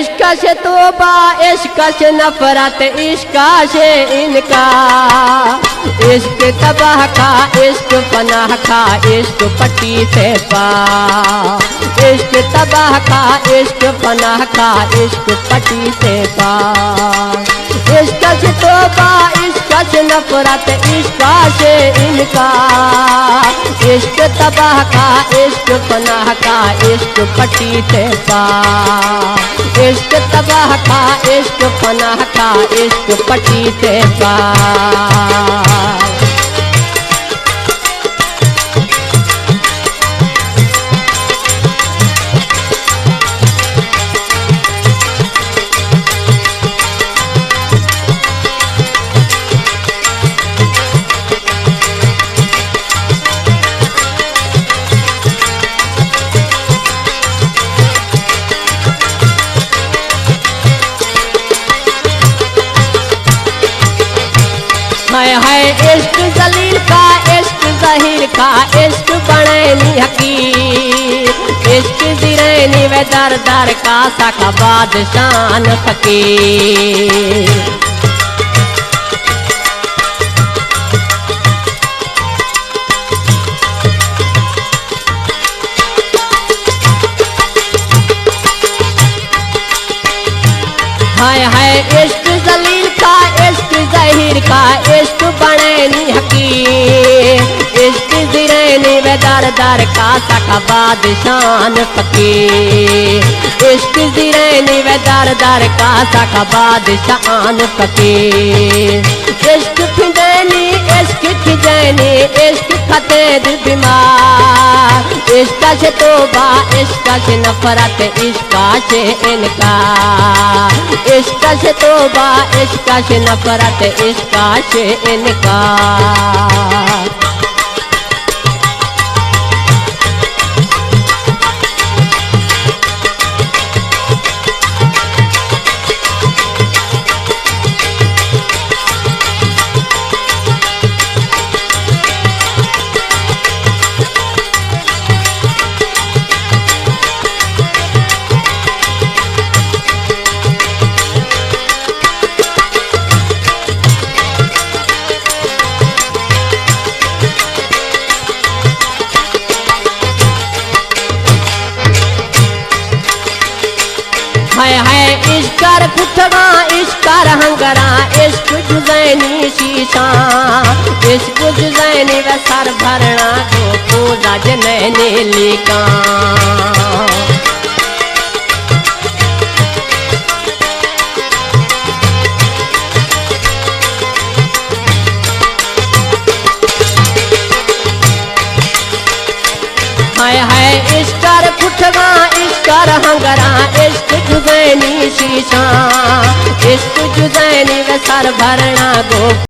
इश्क से तौबा इश्क से नफरत इश्क से इनका, इश्क तबाह का इश्क पनाह का इश्क पट्टी से पार, इश्क तबाह का इश्क पनाह का इश्क पट्टी से पार। इश्क से तौबा इश्क से नफरत इश्क से इनका, इश्क तबाह का इश्क पनाह का इश्क पट्टी से पार, इश्क तबाह का इश्क पनाह का इश्क पट्टी से पार। है इश्क जलील का इश्क जहीर का इश्क बड़ैनी हकीर, इश्क जिरैनी वे दर दर का सका बादशान फकीर। है इश्क जलील का इश्क जहीर का इश्क बड़ैनी हकीर, इश्क जिरैनी वे दर दर का सका बादशान फकीर, इश्क जिरैनी वे दर दर का सका बादशान फकीर। इश्क खिजैनी इश्क खिजैनी इश्क खतेद बीमार, इश्क से तौबा इश्क से नफरत इश्क से इनकार, इश्क से तौबा इश्क से नफरत इश्क से इनकार। है इश्कर कुठगा इश्कर हंगरा इश्क जुजैनी शीशा, इश्क जुजैनी व सर भरना को पूजा जनैनी लिका। है इश्कर कुठगा इश्कर हंगरा इश्क जुजैनी शीशा, इश्क जुजैनी व सर भरना गो